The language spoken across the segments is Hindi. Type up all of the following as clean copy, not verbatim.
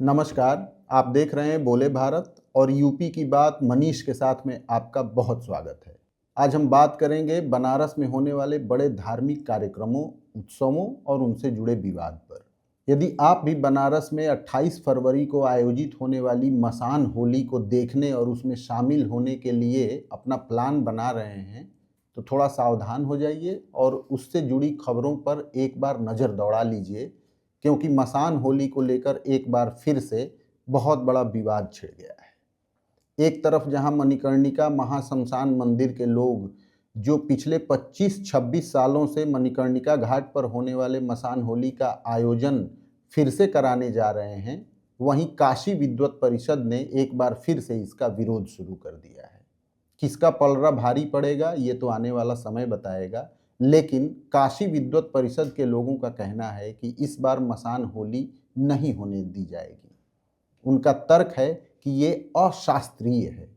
नमस्कार, आप देख रहे हैं बोले भारत और यूपी की बात मनीष के साथ में आपका बहुत स्वागत है। आज हम बात करेंगे बनारस में होने वाले बड़े धार्मिक कार्यक्रमों, उत्सवों और उनसे जुड़े विवाद पर। यदि आप भी बनारस में 28 फरवरी को आयोजित होने वाली मसान होली को देखने और उसमें शामिल होने के लिए अपना प्लान बना रहे हैं, तो थोड़ा सावधान हो जाइए और उससे जुड़ी खबरों पर एक बार नज़र दौड़ा लीजिए, क्योंकि मसान होली को लेकर एक बार फिर से बहुत बड़ा विवाद छिड़ गया है। एक तरफ जहां मणिकर्णिका महाश्मशान मंदिर के लोग जो पिछले 25-26 सालों से मणिकर्णिका घाट पर होने वाले मसान होली का आयोजन फिर से कराने जा रहे हैं, वहीं काशी विद्वत परिषद ने एक बार फिर से इसका विरोध शुरू कर दिया है। किसका पलड़ा भारी पड़ेगा ये तो आने वाला समय बताएगा, लेकिन काशी विद्वत परिषद के लोगों का कहना है कि इस बार मसान होली नहीं होने दी जाएगी। उनका तर्क है कि ये अशास्त्रीय है,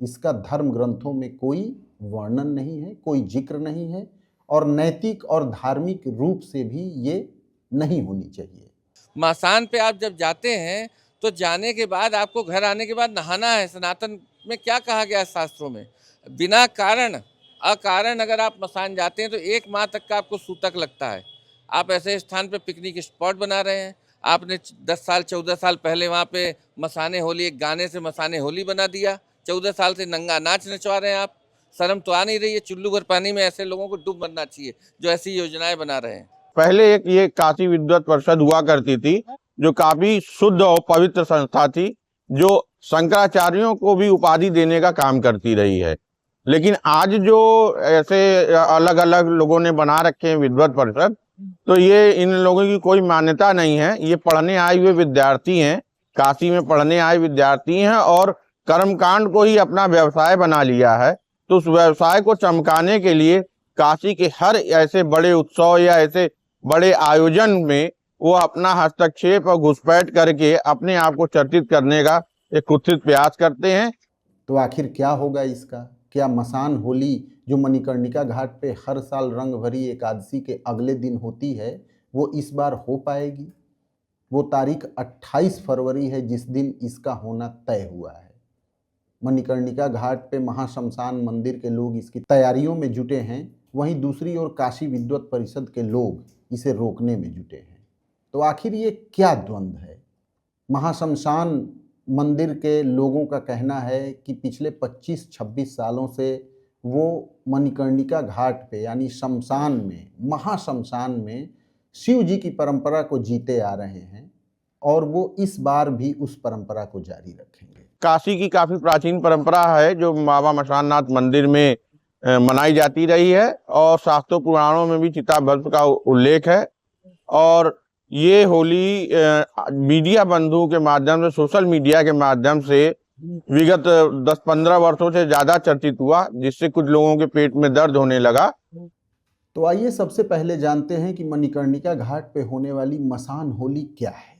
इसका धर्म ग्रंथों में कोई वर्णन नहीं है, कोई जिक्र नहीं है और नैतिक और धार्मिक रूप से भी ये नहीं होनी चाहिए। मसान पे आप जब जाते हैं तो जाने के बाद आपको घर आने के बाद नहाना है। सनातन में क्या कहा गया है शास्त्रों में, बिना कारण अकारण अगर आप मसान जाते हैं तो 1 माह तक का आपको सूतक लगता है। आप ऐसे स्थान पे पिकनिक स्पॉट बना रहे हैं। आपने 10 साल 14 साल पहले वहाँ पे मसाने होली, एक गाने से मसाने होली बना दिया। 14 साल से नंगा नाच नचवा रहे हैं आप। शर्म तो आ नहीं रही है? चुल्लू भर पानी में ऐसे लोगों को डूब मरना चाहिए जो ऐसी योजनाएं बना रहे हैं। पहले एक ये काशी विद्वत परिषद हुआ करती थी, जो काफी शुद्ध और पवित्र संस्था थी, जो शंकराचार्यों को भी उपाधि देने का काम करती रही है। लेकिन आज जो ऐसे अलग अलग लोगों ने बना रखे हैं विद्वत परिषद, तो ये इन लोगों की कोई मान्यता नहीं है। ये पढ़ने आए हुए विद्यार्थी हैं, काशी में पढ़ने आए विद्यार्थी हैं और कर्मकांड को ही अपना व्यवसाय बना लिया है। तो उस व्यवसाय को चमकाने के लिए काशी के हर ऐसे बड़े उत्सव या ऐसे बड़े आयोजन में वो अपना हस्तक्षेप और घुसपैठ करके अपने आप को चर्चित करने का एक कुत्सित प्रयास करते हैं। तो आखिर क्या होगा इसका? क्या मसान होली जो मणिकर्णिका घाट पे हर साल रंग भरी एकादशी के अगले दिन होती है, वो इस बार हो पाएगी? वो तारीख 28 फरवरी है जिस दिन इसका होना तय हुआ है। मणिकर्णिका घाट पे महाश्मशान मंदिर के लोग इसकी तैयारियों में जुटे हैं, वहीं दूसरी ओर काशी विद्वत परिषद के लोग इसे रोकने में जुटे हैं। तो आखिर ये क्या द्वंद्व है? महाश्मशान मंदिर के लोगों का कहना है कि पिछले 25-26 सालों से वो मणिकर्णिका घाट पे यानी शमशान में, महाश्मशान में शिव जी की परंपरा को जीते आ रहे हैं और वो इस बार भी उस परंपरा को जारी रखेंगे। काशी की काफी प्राचीन परंपरा है जो बाबा मशाननाथ मंदिर में मनाई जाती रही है और शास्त्रों पुराणों में भी चिताभस्म का उल्लेख है। और ये होली मीडिया बंधुओं के माध्यम से, सोशल मीडिया के माध्यम से विगत 10-15 वर्षों से ज्यादा चर्चित हुआ, जिससे कुछ लोगों के पेट में दर्द होने लगा। तो आइए सबसे पहले जानते हैं कि मणिकर्णिका घाट पे होने वाली मसान होली क्या है।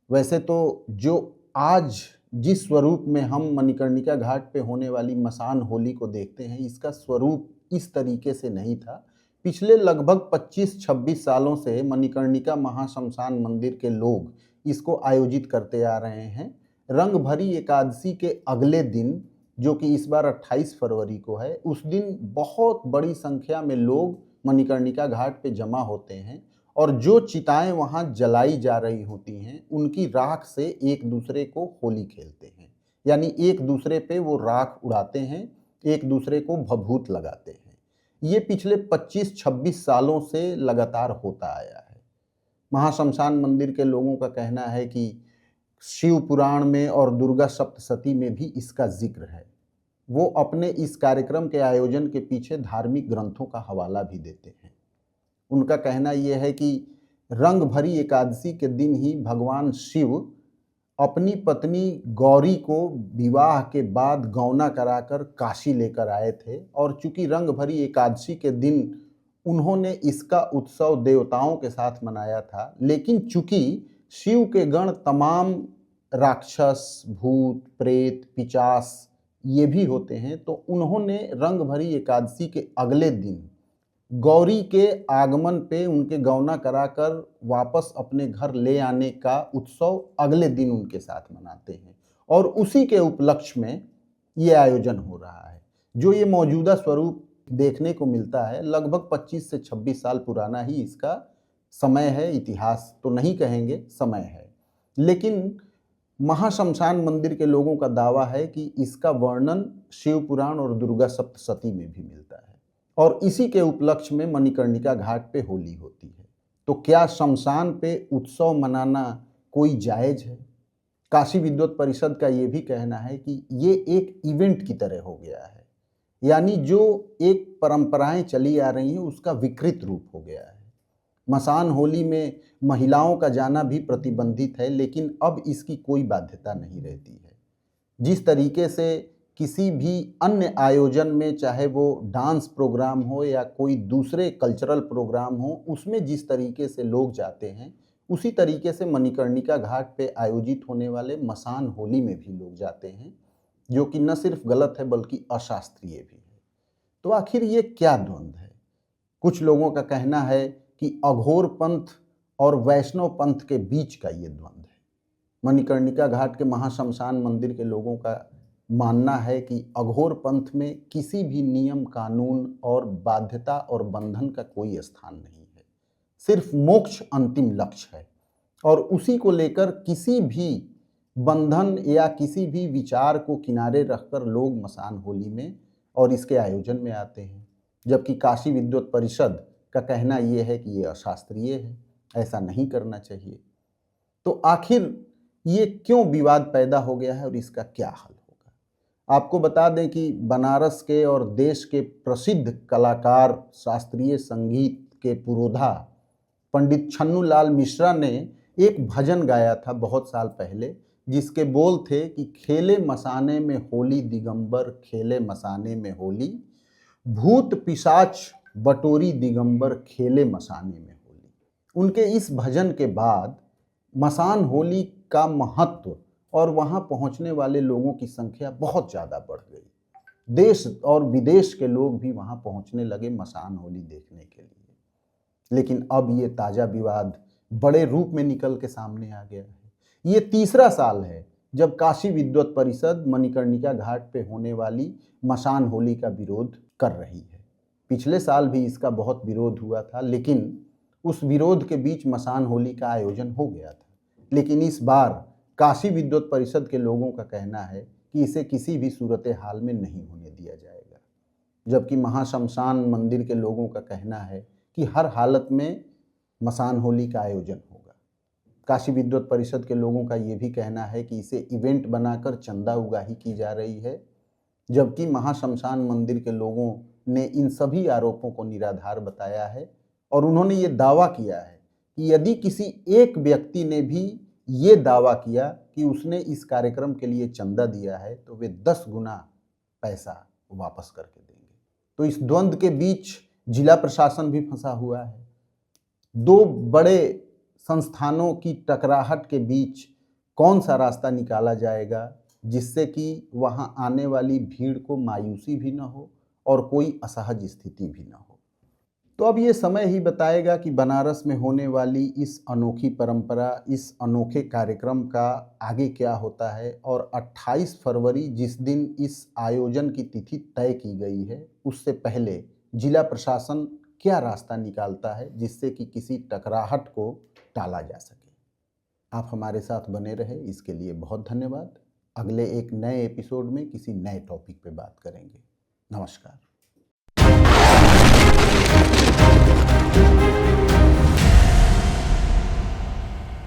वैसे तो जो आज जिस स्वरूप में हम मणिकर्णिका घाट पे होने वाली मसान होली को देखते हैं, इसका स्वरूप इस तरीके से नहीं था। पिछले लगभग 25-26 सालों से मणिकर्णिका महाश्मशान मंदिर के लोग इसको आयोजित करते आ रहे हैं। रंग भरी एकादशी के अगले दिन, जो कि इस बार 28 फरवरी को है, उस दिन बहुत बड़ी संख्या में लोग मणिकर्णिका घाट पे जमा होते हैं और जो चिताएं वहां जलाई जा रही होती हैं, उनकी राख से एक दूसरे को होली खेलते हैं। यानी एक दूसरे पे वो राख उड़ाते हैं, एक दूसरे को भभूत लगाते हैं। ये पिछले 25-26 सालों से लगातार होता आया है। महाश्मशान मंदिर के लोगों का कहना है कि शिव पुराण में और दुर्गा सप्तशती में भी इसका जिक्र है। वो अपने इस कार्यक्रम के आयोजन के पीछे धार्मिक ग्रंथों का हवाला भी देते हैं। उनका कहना यह है कि रंग भरी एकादशी के दिन ही भगवान शिव अपनी पत्नी गौरी को विवाह के बाद गौना कराकर काशी लेकर आए थे और चूंकि रंग भरी एकादशी के दिन उन्होंने इसका उत्सव देवताओं के साथ मनाया था, लेकिन चूंकि शिव के गण तमाम राक्षस, भूत, प्रेत, पिशाच ये भी होते हैं, तो उन्होंने रंग भरी एकादशी के अगले दिन गौरी के आगमन पे उनके गौना कराकर वापस अपने घर ले आने का उत्सव अगले दिन उनके साथ मनाते हैं और उसी के उपलक्ष्य में ये आयोजन हो रहा है। जो ये मौजूदा स्वरूप देखने को मिलता है लगभग 25 से 26 साल पुराना ही इसका समय है, इतिहास तो नहीं कहेंगे, समय है। लेकिन महाशमशान मंदिर के लोगों का दावा है कि इसका वर्णन शिव पुराण और दुर्गा सप्तशती में भी मिलता है और इसी के उपलक्ष्य में मणिकर्णिका घाट पे होली होती है। तो क्या शमशान पे उत्सव मनाना कोई जायज है? काशी विद्वत परिषद का ये भी कहना है कि ये एक इवेंट की तरह हो गया है, यानी जो एक परंपराएं चली आ रही हैं उसका विकृत रूप हो गया है। मसान होली में महिलाओं का जाना भी प्रतिबंधित है, लेकिन अब इसकी कोई बाध्यता नहीं रहती है। जिस तरीके से किसी भी अन्य आयोजन में, चाहे वो डांस प्रोग्राम हो या कोई दूसरे कल्चरल प्रोग्राम हो, उसमें जिस तरीके से लोग जाते हैं उसी तरीके से मणिकर्णिका घाट पे आयोजित होने वाले मसान होली में भी लोग जाते हैं, जो कि न सिर्फ गलत है बल्कि अशास्त्रीय भी है। तो आखिर ये क्या द्वंद्व है? कुछ लोगों का कहना है कि अघोर पंथ और वैष्णव पंथ के बीच का ये द्वंद्व है। मणिकर्णिका घाट के महाशमशान मंदिर के लोगों का मानना है कि अघोर पंथ में किसी भी नियम, कानून और बाध्यता और बंधन का कोई स्थान नहीं है, सिर्फ मोक्ष अंतिम लक्ष्य है और उसी को लेकर किसी भी बंधन या किसी भी विचार को किनारे रखकर लोग मसान होली में और इसके आयोजन में आते हैं। जबकि काशी विद्वत परिषद का कहना यह है कि ये अशास्त्रीय है, ऐसा नहीं करना चाहिए। तो आखिर ये क्यों विवाद पैदा हो गया है और इसका क्या हल होगा? आपको बता दें कि बनारस के और देश के प्रसिद्ध कलाकार, शास्त्रीय संगीत के पुरोधा पंडित छन्नूलाल मिश्रा ने एक भजन गाया था बहुत साल पहले, जिसके बोल थे कि खेले मसाने में होली दिगंबर, खेले मसाने में होली, भूत पिशाच बटोरी दिगंबर, खेले मसाने में होली। उनके इस भजन के बाद मसान होली का महत्व और वहाँ पहुँचने वाले लोगों की संख्या बहुत ज़्यादा बढ़ गई। देश और विदेश के लोग भी वहाँ पहुँचने लगे मसान होली देखने के लिए। लेकिन अब ये ताज़ा विवाद बड़े रूप में निकल के सामने आ गया है। ये तीसरा साल है जब काशी विद्वत परिषद मणिकर्णिका घाट पे होने वाली मसान होली का विरोध कर रही है। पिछले साल भी इसका बहुत विरोध हुआ था, लेकिन उस विरोध के बीच मसान होली का आयोजन हो गया था। लेकिन इस बार काशी विद्वत परिषद के लोगों का कहना है कि इसे किसी भी सूरत हाल में नहीं होने दिया जाएगा, जबकि महाशमशान मंदिर के लोगों का कहना है कि हर हालत में मसान होली का आयोजन होगा। काशी विद्वत परिषद के लोगों का ये भी कहना है कि इसे इवेंट बनाकर चंदा उगाही की जा रही है, जबकि महाशमशान मंदिर के लोगों ने इन सभी आरोपों को निराधार बताया है और उन्होंने ये दावा किया है कि यदि किसी एक व्यक्ति ने भी ये दावा किया कि उसने इस कार्यक्रम के लिए चंदा दिया है तो वे 10 गुना पैसा वापस करके देंगे। तो इस द्वंद्व के बीच जिला प्रशासन भी फंसा हुआ है। दो बड़े संस्थानों की टकराहट के बीच कौन सा रास्ता निकाला जाएगा जिससे कि वहां आने वाली भीड़ को मायूसी भी न हो और कोई असहज स्थिति भी न हो। तो अब ये समय ही बताएगा कि बनारस में होने वाली इस अनोखी परंपरा, इस अनोखे कार्यक्रम का आगे क्या होता है और 28 फरवरी जिस दिन इस आयोजन की तिथि तय की गई है, उससे पहले जिला प्रशासन क्या रास्ता निकालता है जिससे कि किसी टकराहट को टाला जा सके। आप हमारे साथ बने रहे, इसके लिए बहुत धन्यवाद। अगले एक नए एपिसोड में किसी नए टॉपिक पे बात करेंगे। नमस्कार।